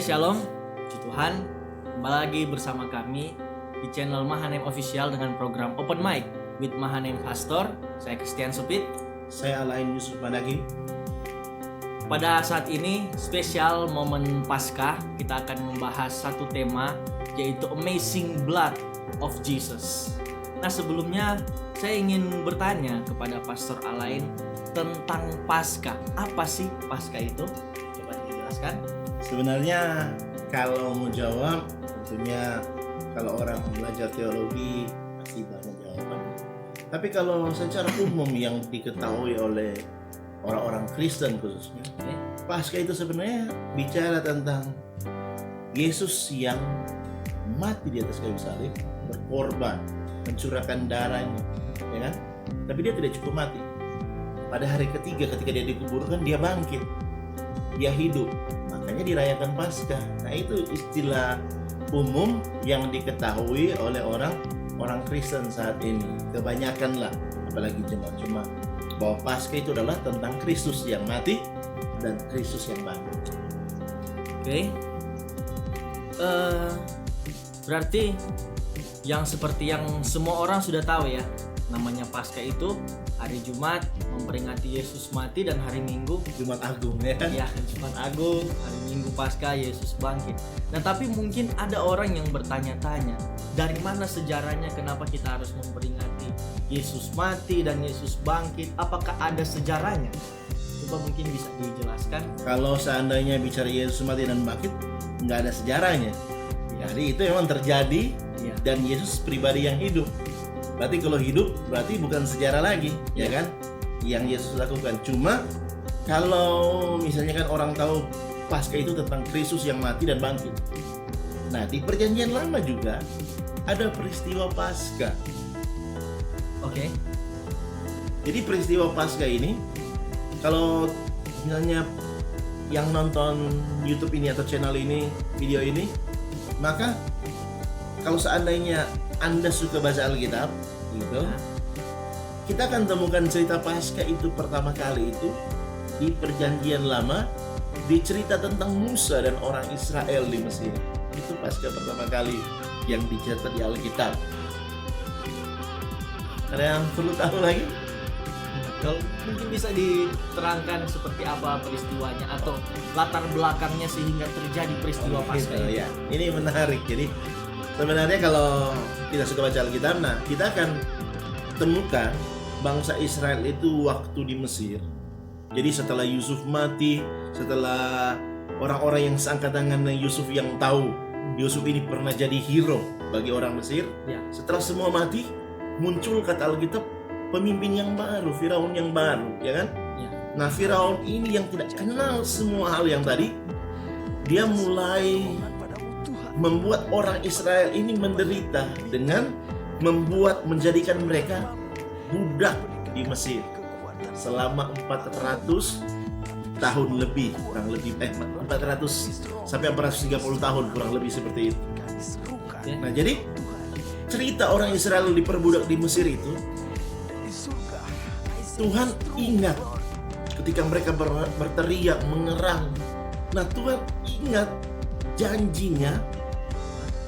Shalom, puji Tuhan. Kembali lagi bersama kami di channel Mahanem Official dengan program Open Mic with Mahanem Pastor. Saya Christian Supit. Saya Alain Yusuf Managi. Pada saat ini spesial momen Paskah, kita akan membahas satu tema, yaitu Amazing Blood of Jesus. Nah, sebelumnya saya ingin bertanya kepada Pastor Alain tentang Paskah. Apa sih Paskah itu? Coba dijelaskan. Sebenarnya kalau mau jawab, tentunya kalau orang belajar teologi pasti banyak jawaban. Tapi kalau secara umum yang diketahui oleh orang-orang Kristen khususnya, Paskah itu sebenarnya bicara tentang Yesus yang mati di atas kayu salib, berkorban, mencurahkan darahnya, ya kan? Tapi dia tidak cukup mati. Pada hari ketiga ketika dia dikuburkan, dia bangkit, dia hidup. Makanya dirayakan Paskah. Nah, itu istilah umum yang diketahui oleh orang Kristen saat ini. Kebanyakan lah, apalagi jemaat-jemaat, bahwa Paskah itu adalah tentang Kristus yang mati dan Kristus yang bangkit. Oke. Berarti yang seperti yang semua orang sudah tahu ya, namanya Paskah itu hari Jumat memperingati Yesus mati, dan hari Minggu Jumat Agung, ya kan? ya Jumat Agung, hari Minggu Paskah Yesus bangkit. Nah, tapi mungkin ada orang yang bertanya-tanya, dari mana sejarahnya, kenapa kita harus memperingati Yesus mati dan Yesus bangkit? Apakah ada sejarahnya? Coba mungkin bisa dijelaskan. Kalau seandainya bicara Yesus mati dan bangkit, nggak ada sejarahnya. Jadi itu memang terjadi, Ya. dan Yesus pribadi yang hidup. Berarti kalau hidup berarti bukan sejarah lagi, ya kan? Yang Yesus lakukan. Cuma kalau misalnya kan orang tahu Paskah itu tentang Kristus yang mati dan bangkit. Nah, di Perjanjian Lama juga ada peristiwa Paskah. Oke. Jadi peristiwa Paskah ini, kalau misalnya yang nonton YouTube ini atau channel ini, video ini, maka kalau seandainya Anda suka baca Alkitab, gitu, kita akan temukan cerita Paskah itu pertama kali itu di Perjanjian Lama, dicerita tentang Musa dan orang Israel di Mesir. Itu Paskah pertama kali yang dicatat di Alkitab. Ada yang perlu tahu lagi? Kalau mungkin bisa diterangkan seperti apa peristiwanya atau latar belakangnya sehingga terjadi peristiwa Paskah Gitu, ini. ya. Ini menarik. Jadi sebenarnya kalau kita suka baca Alkitab, nah kita akan temukan bangsa Israel itu waktu di Mesir. Jadi setelah Yusuf mati, setelah orang-orang yang seangkatan dengan Yusuf yang tahu Yusuf ini pernah jadi hero bagi orang Mesir, Ya. setelah semua mati, muncul kata Alkitab pemimpin yang baru, Firaun yang baru, ya kan? Ya. Nah, Firaun ini yang tidak kenal semua hal yang tadi, dia mulai membuat orang Israel ini menderita dengan menjadikan mereka budak di Mesir selama 400 tahun lebih, kurang lebih 400 sampai 430 tahun, kurang lebih seperti itu. Nah, jadi cerita orang Israel diperbudak di Mesir itu, Tuhan ingat ketika mereka berteriak, mengerang. Nah, Tuhan ingat janjinya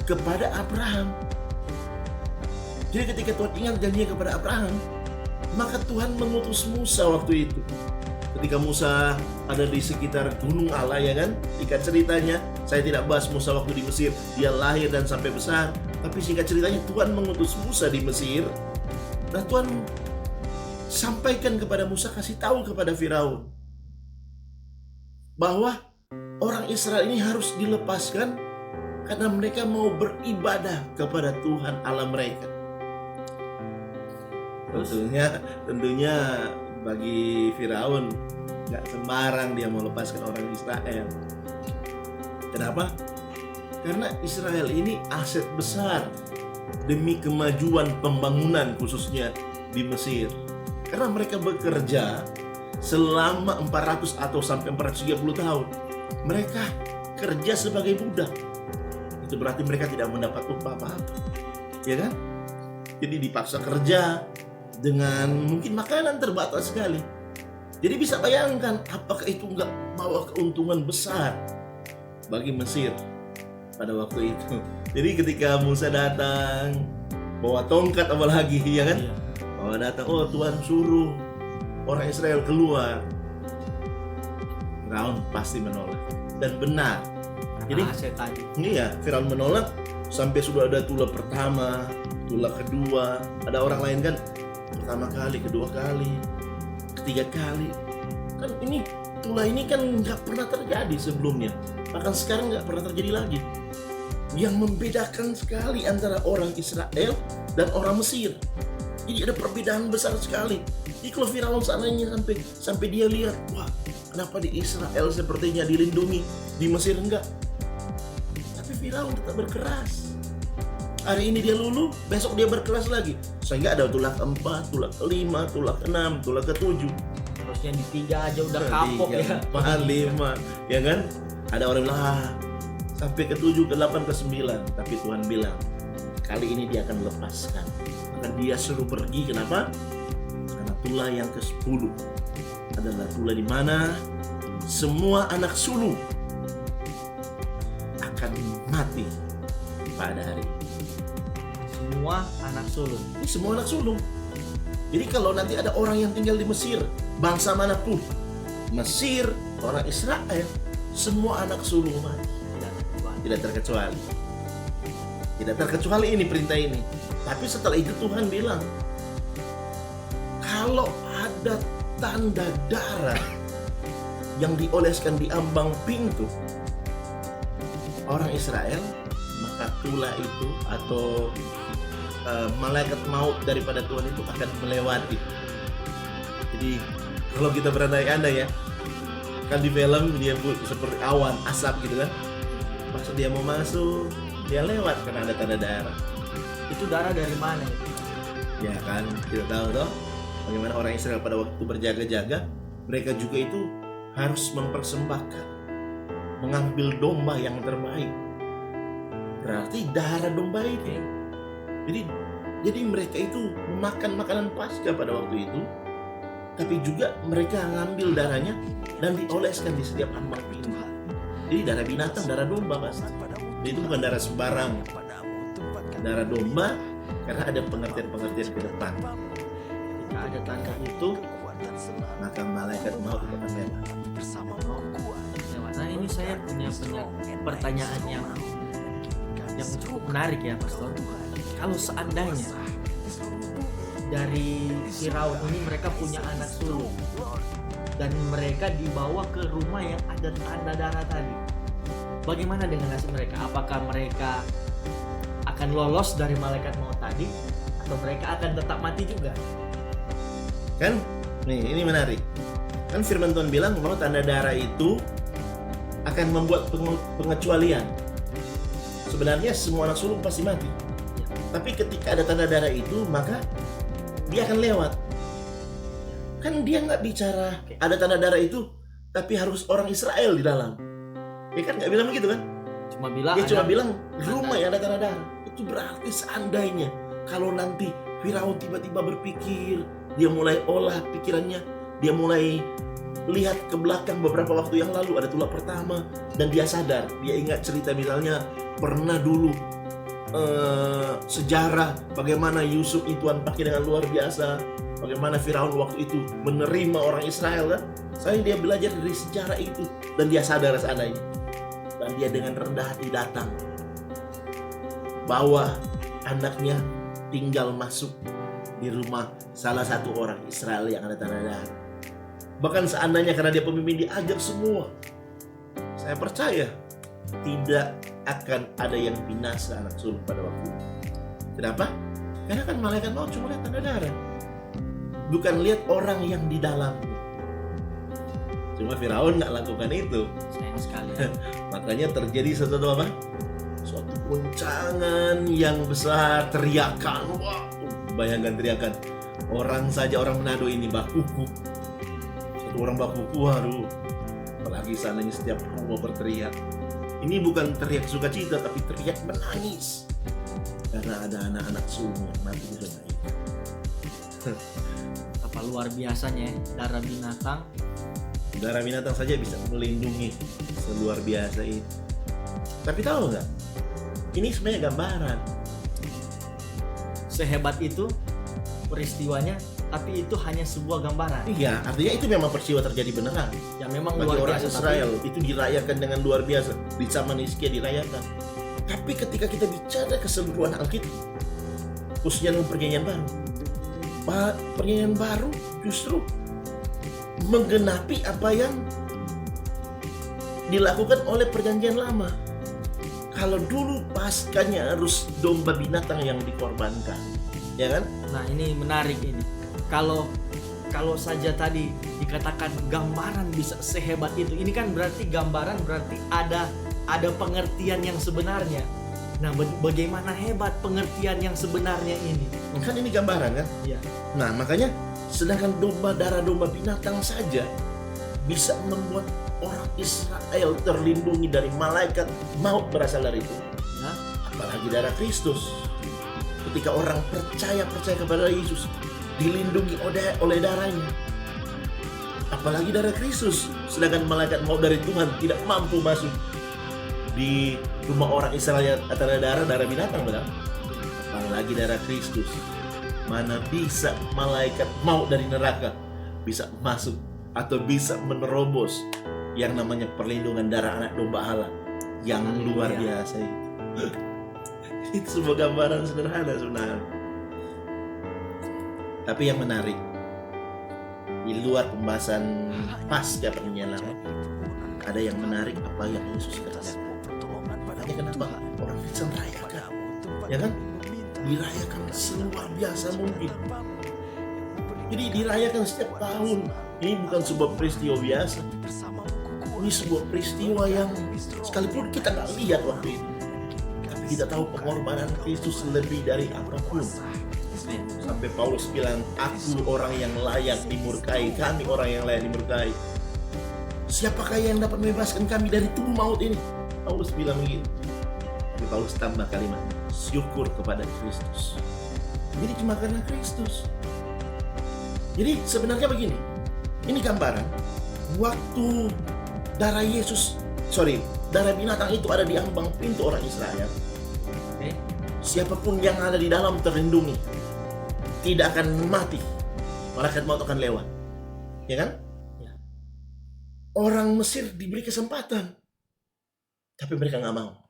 kepada Abraham. Jadi ketika Tuhan ingat janjinya kepada Abraham, maka Tuhan mengutus Musa waktu itu. Ketika Musa ada di sekitar gunung Allah, ya kan? Singkat ceritanya, saya tidak bahas Musa waktu di Mesir, dia lahir dan sampai besar. Tapi singkat ceritanya, Tuhan mengutus Musa di Mesir. Dan Tuhan sampaikan kepada Musa, kasih tahu kepada Firaun bahwa orang Israel ini harus dilepaskan karena mereka mau beribadah kepada Tuhan Allah mereka. Tentunya bagi Firaun gak sembarang dia mau lepaskan orang Israel. Kenapa? Karena Israel ini aset besar demi kemajuan pembangunan khususnya di Mesir. Karena mereka bekerja selama 400 atau sampai 430 tahun. Mereka kerja sebagai budak. Itu berarti mereka tidak mendapat upah apa-apa, ya kan? Jadi dipaksa kerja dengan mungkin makanan terbatas sekali. Jadi bisa bayangkan apakah itu nggak bawa keuntungan besar bagi Mesir pada waktu itu. Jadi ketika Musa datang bawa tongkat apalagi, ya kan? Iya. Bawa datang, oh Tuhan suruh orang Israel keluar. Firaun pasti menolak, dan benar. Jadi Rahasia tadi. iya, Firaun menolak sampai sudah ada tulah pertama, tulah kedua. Ada orang lain kan pertama kali, kedua kali, ketiga kali. Kan ini tulah ini kan nggak pernah terjadi sebelumnya. Bahkan sekarang nggak pernah terjadi lagi. Yang membedakan sekali antara orang Israel dan orang Mesir. Jadi ada perbedaan besar sekali. Jadi kalau Firaun seandainya sampai dia lihat, wah, kenapa di Israel sepertinya dilindungi, di Mesir enggak? Tapi Firaun tetap berkeras. Hari ini dia luluh, besok dia berkeras lagi. Sehingga ada tulah keempat, tulah kelima, tulah keenam, tulah ketujuh. Harusnya di 3 aja udah kapok ya. 4, 5, ya kan? Ada orang bilang, sampai ke-7, ke-8, ke-9. Tapi Tuhan bilang, kali ini dia akan lepaskan. Akan dia suruh pergi, kenapa? Karena tulah yang ke-10 adalah tulah di mana semua anak sulung akan mati pada hari ini. Semua anak sulung. Ini semua anak sulung. Jadi kalau nanti ada orang yang tinggal di Mesir, bangsa manapun, Mesir, orang Israel, semua anak sulung mati. Tidak terkecuali. Tidak terkecuali ini perintah ini. Tapi setelah itu Tuhan bilang, kalau ada tanda darah yang dioleskan di ambang pintu orang Israel, maka tulah itu atau malaikat maut daripada Tuhan itu akan melewati. Jadi kalau kita berandai-andai ya, kan di film dia seperti awan asap gitu kan, maksud dia mau masuk, dia lewat karena ada tanda darah. Itu darah dari mana? Ya kan, kita tahu toh bagaimana orang Israel pada waktu berjaga-jaga, mereka juga itu harus mempersembahkan, mengambil domba yang terbaik. Berarti darah domba itu. Jadi mereka itu memakan makanan Paskah pada waktu itu, tapi juga mereka ngambil darahnya dan dioleskan di setiap ambang pintu. Jadi darah binatang, darah domba pasti. Jadi itu bukan darah sembarang. Darah domba, karena ada pengertian-pengertian ke depan. Jika ada tanda itu, Maka malaikat maut itu akan lewat. nah ini saya punya pertanyaan yang cukup menarik ya, Pastor. Kalau seandainya dari Firaun ini mereka punya anak sulung dan mereka dibawa ke rumah yang ada tanda darah tadi, bagaimana dengan nasib mereka? Apakah mereka akan lolos dari malaikat maut tadi atau mereka akan tetap mati juga? Kan? Nih, ini menarik. Kan firman Tuhan bilang bahwa tanda darah itu akan membuat pengecualian. Sebenarnya semua anak sulung pasti mati. Tapi ketika ada tanda darah itu, maka dia akan lewat. Kan dia nggak bicara ada tanda darah itu, tapi harus orang Israel di dalam. Ya kan nggak bilang begitu kan? Dia cuma bilang rumah yang ada tanda darah. Itu berarti seandainya kalau nanti Firaun tiba-tiba berpikir, dia mulai olah pikirannya, dia mulai lihat ke belakang beberapa waktu yang lalu ada tulah pertama, dan dia sadar, dia ingat cerita misalnya pernah dulu sejarah bagaimana Yusuf itu Tuhan pakai dengan luar biasa, bagaimana Firaun waktu itu menerima orang Israel kan. Saya dia belajar dari sejarah itu dan dia sadar seandainya, dan dia dengan rendah hati datang bawa anaknya tinggal masuk di rumah salah satu orang Israel yang ada tanda darah. Bahkan seandainya karena dia pemimpin diajak semua, saya percaya tidak akan ada yang binasa anak sulung pada waktu itu. Kenapa? Karena kan malaikat maut cuma lihat tanda darah, bukan lihat orang yang di dalamnya. Cuma Firaun nggak lakukan itu. Sayang sekali. Makanya terjadi sesuatu apa? Suatu goncangan yang besar, teriakan. Wah, bayangkan teriakan. Orang Manado ini bakuku. Satu orang bakuku, waduh. Apalagi sananya setiap rumah berteriak. Ini bukan teriak sukacita, tapi teriak menangis. Karena ada anak-anak sulung yang mati di zona itu. Apa luar biasanya ya, darah binatang. Darah binatang saja bisa melindungi seluar biasa itu. Tapi tahu nggak? Ini sebenarnya gambaran. Sehebat itu peristiwanya, tapi itu hanya sebuah gambaran. Iya, artinya itu memang peristiwa terjadi beneran. Ya memang Bagi luar orang biasa. Israel itu dirayakan dengan luar biasa. Di zaman Hizkia dirayakan. Tapi ketika kita bicara keseluruhan Alkitab, khususnya dalam Perjanjian Baru, Perjanjian Baru justru menggenapi apa yang dilakukan oleh Perjanjian Lama. Kalau dulu Paskahnya harus domba binatang yang dikorbankan, ya kan? Nah ini menarik ini. Kalau saja tadi dikatakan gambaran bisa sehebat itu, ini kan berarti gambaran, berarti ada pengertian yang sebenarnya. Nah bagaimana hebat pengertian yang sebenarnya ini? Kan ini gambaran kan? Iya. Nah makanya sedangkan darah domba binatang saja bisa membuat orang Israel terlindungi dari malaikat maut berasal dari itu. Ya. Apalagi darah Kristus. Ketika orang percaya kepada Yesus, dilindungi oleh darahnya. Apalagi darah Kristus. Sedangkan malaikat maut dari Tuhan tidak mampu masuk di rumah orang Israel antara darah binatang, benar? Apalagi darah Kristus. Mana bisa malaikat maut dari neraka bisa masuk atau bisa menerobos yang namanya perlindungan darah anak domba Allah yang luar biasa itu. Itu sebuah gambaran sederhana sebenarnya. Tapi yang menarik, di luar pembahasan Paskah Perjanjian Lama, ada yang menarik apa yang Yesus katakan. Makanya kenapa orang Kristen rayakan, ya kan? Dirayakan seluar biasa mungkin. Jadi dirayakan setiap tahun. Ini bukan sebuah peristiwa biasa. Ini sebuah peristiwa yang sekalipun kita nggak lihat waktu itu, tapi kita tahu pengorbanan Kristus lebih dari apapun. Sampai Paulus bilang, aku orang yang layak dimurkai, kami orang yang layak dimurkai. Siapakah yang dapat membebaskan kami dari tubuh maut ini? Paulus bilang begitu. Tapi Paulus tambah kalimat, syukur kepada Kristus. Jadi cuma karena Kristus. Jadi sebenarnya begini, ini gambaran waktu darah binatang itu ada di ambang pintu orang Israel. Siapapun yang ada di dalam terlindungi, tidak akan mati. Malaikat maut akan lewat, ya kan? Ya. Orang Mesir diberi kesempatan, tapi mereka nggak mau,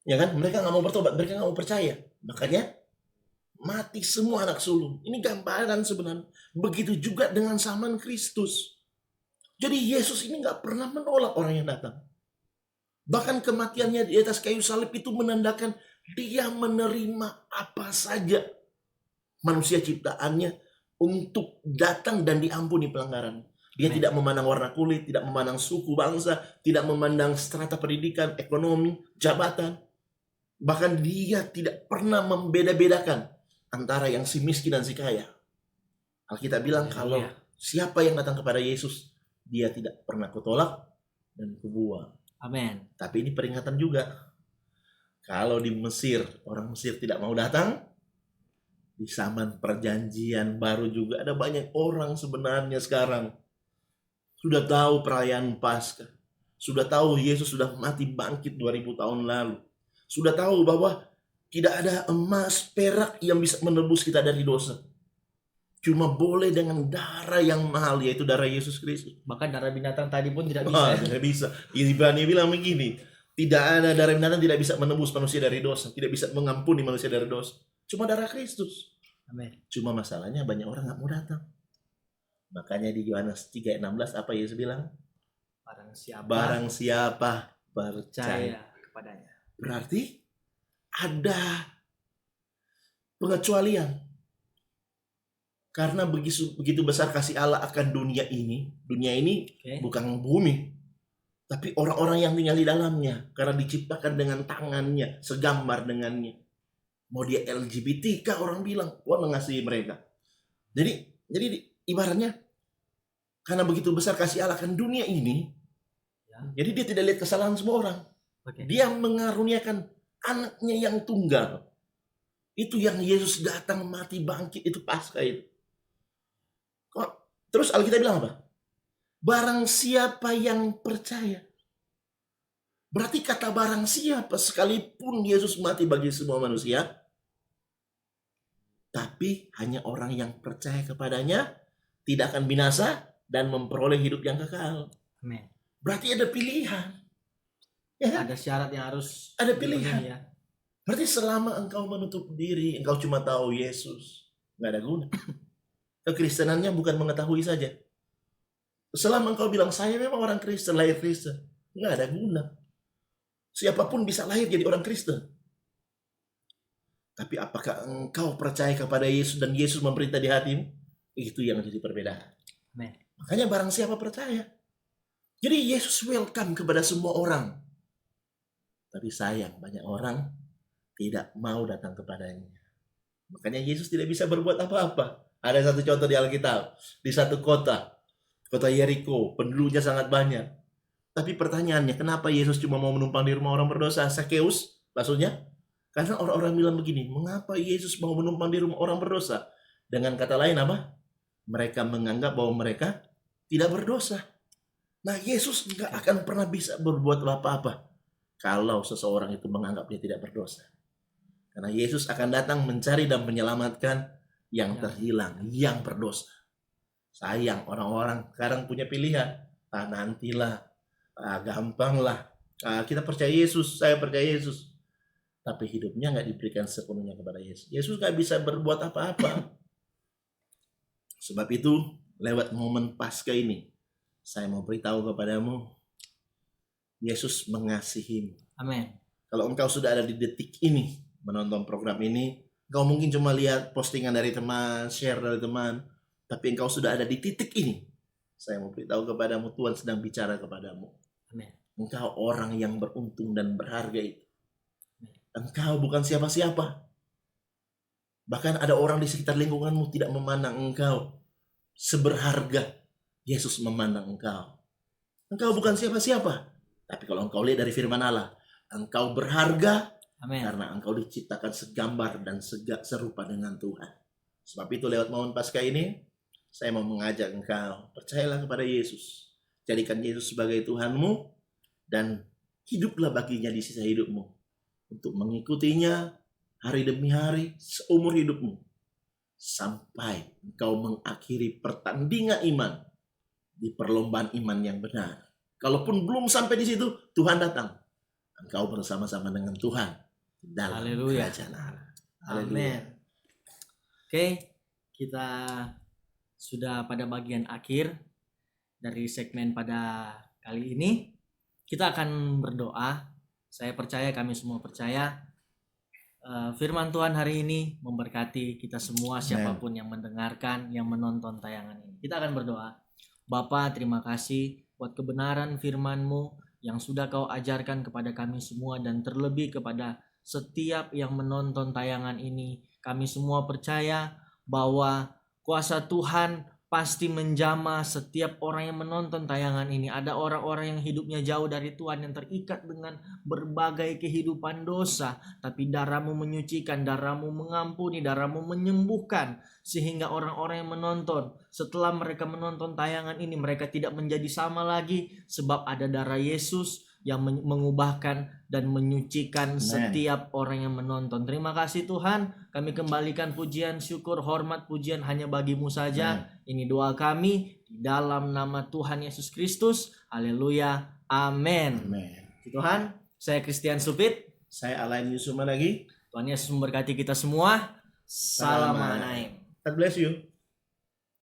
ya kan? Mereka nggak mau bertobat, mereka nggak mau percaya, makanya mati semua anak sulung. Ini gambaran sebenarnya. Begitu juga dengan zaman Kristus. Jadi Yesus ini nggak pernah menolak orang yang datang. Bahkan kematiannya di atas kayu salib itu menandakan dia menerima apa saja manusia ciptaannya untuk datang dan diampuni pelanggaran. Dia tidak memandang warna kulit, tidak memandang suku bangsa, tidak memandang strata pendidikan, ekonomi, jabatan. Bahkan dia tidak pernah membeda-bedakan antara yang si miskin dan si kaya. Alkitab bilang kalau siapa yang datang kepada Yesus, dia tidak pernah kutolak dan kubuang. Amin. Tapi ini peringatan juga. Kalau di Mesir, orang Mesir tidak mau datang, di zaman Perjanjian Baru juga ada banyak orang sebenarnya sekarang sudah tahu perayaan Paskah, sudah tahu Yesus sudah mati bangkit 2000 tahun lalu, sudah tahu bahwa tidak ada emas perak yang bisa menebus kita dari dosa. Cuma boleh dengan darah yang mahal, yaitu darah Yesus Kristus. Bahkan darah binatang tadi pun tidak bisa. Tidak bisa. Ibrani bilang begini, tidak ada darah binatang tidak bisa menebus manusia dari dosa, tidak bisa mengampuni manusia dari dosa. Cuma darah Kristus. Amin. Cuma masalahnya banyak orang nggak mau datang. Makanya di Yohanes 3:16 apa Yesus bilang? Barang siapa percaya kepadanya. Berarti ada pengecualian. Karena begitu besar kasih Allah akan dunia ini. Dunia ini bukan bumi, tapi orang-orang yang tinggal di dalamnya. Karena diciptakan dengan tangannya, segambar dengannya. Mau dia LGBT kah orang bilang, wah mengasihi mereka. Jadi ibaratnya karena begitu besar kasih Allah akan dunia ini, jadi dia tidak lihat kesalahan semua orang. Dia mengaruniakan anaknya yang tunggal. Itu yang Yesus datang mati bangkit, itu Paskah itu. Terus Alkitab bilang apa? Barang siapa yang percaya. Berarti kata barang siapa, sekalipun Yesus mati bagi semua manusia, tapi hanya orang yang percaya kepadanya tidak akan binasa dan memperoleh hidup yang kekal. Amin. Berarti ada pilihan. Ya kan? Ada syarat yang harus Ada dipenuhi pilihan. ya. Berarti selama engkau menutup diri, engkau cuma tahu Yesus, nggak ada guna. Kekristenannya bukan mengetahui saja. Selama engkau bilang saya memang orang Kristen, lahir Kristen, nggak ada guna. Siapapun bisa lahir jadi orang Kristen. Tapi apakah engkau percaya kepada Yesus dan Yesus memerintah di hatimu? Itu yang jadi perbedaan. Amin. Makanya barang siapa percaya. Jadi Yesus welcome kepada semua orang. Tapi sayang, banyak orang tidak mau datang kepadanya. Makanya Yesus tidak bisa berbuat apa-apa. Ada satu contoh di Alkitab. Di satu kota Yeriko, penduduknya sangat banyak. Tapi pertanyaannya, kenapa Yesus cuma mau menumpang di rumah orang berdosa? Sakeus, maksudnya? Karena orang-orang bilang begini, mengapa Yesus mau menumpang di rumah orang berdosa? Dengan kata lain apa? Mereka menganggap bahwa mereka tidak berdosa. Nah, Yesus nggak akan pernah bisa berbuat apa-apa kalau seseorang itu menganggap dia tidak berdosa. Karena Yesus akan datang mencari dan menyelamatkan yang terhilang, yang berdosa. Sayang, orang-orang sekarang punya pilihan. Nantilah, gampang lah. Kita percaya Yesus, saya percaya Yesus. Tapi hidupnya nggak diberikan sepenuhnya kepada Yesus. Yesus nggak bisa berbuat apa-apa. Sebab itu, lewat momen Paskah ini, saya mau beritahu kepadamu, Yesus mengasihimu. Amin. Kalau engkau sudah ada di detik ini, menonton program ini, engkau mungkin cuma lihat postingan dari teman, share dari teman, tapi engkau sudah ada di titik ini. Saya mau beritahu kepadamu, Tuhan sedang bicara kepadamu. Amin. Engkau orang yang beruntung dan berharga itu. Engkau bukan siapa-siapa. Bahkan ada orang di sekitar lingkunganmu tidak memandang engkau seberharga Yesus memandang engkau. Engkau bukan siapa-siapa. Tapi kalau engkau lihat dari firman Allah, engkau berharga. Amin. Karena engkau diciptakan segambar dan serupa dengan Tuhan. Sebab itu lewat momen Paskah ini, saya mau mengajak engkau, percayalah kepada Yesus. Jadikan Yesus sebagai Tuhanmu dan hiduplah baginya di sisa hidupmu. Untuk mengikutinya hari demi hari seumur hidupmu. Sampai engkau mengakhiri pertandingan iman di perlombaan iman yang benar. Kalaupun belum sampai di situ, Tuhan datang. Engkau bersama-sama dengan Tuhan dalam kerajaan Allah. Amin. Oke, kita sudah pada bagian akhir dari segmen pada kali ini. Kita akan berdoa. Saya percaya, kami semua percaya firman Tuhan hari ini memberkati kita semua, siapapun yang mendengarkan, yang menonton tayangan ini. Kita akan berdoa. Bapa, terima kasih buat kebenaran firman-Mu yang sudah Kau ajarkan kepada kami semua dan terlebih kepada setiap yang menonton tayangan ini. Kami semua percaya bahwa kuasa Tuhan pasti menjamah setiap orang yang menonton tayangan ini. Ada orang-orang yang hidupnya jauh dari Tuhan, yang terikat dengan berbagai kehidupan dosa. Tapi darah-Mu menyucikan, darah-Mu mengampuni, darah-Mu menyembuhkan. Sehingga orang-orang yang menonton, setelah mereka menonton tayangan ini, mereka tidak menjadi sama lagi. Sebab ada darah Yesus yang mengubahkan dan menyucikan setiap orang yang menonton. Terima kasih Tuhan. Kami kembalikan pujian, syukur, hormat, pujian hanya bagi-Mu saja. Ini doa kami di dalam nama Tuhan Yesus Kristus. Haleluya. Amin. Tuhan, saya Christian Supit. Saya Alain Yusuma lagi. Tuhan Yesus memberkati kita semua. Salam Anaim. God bless you.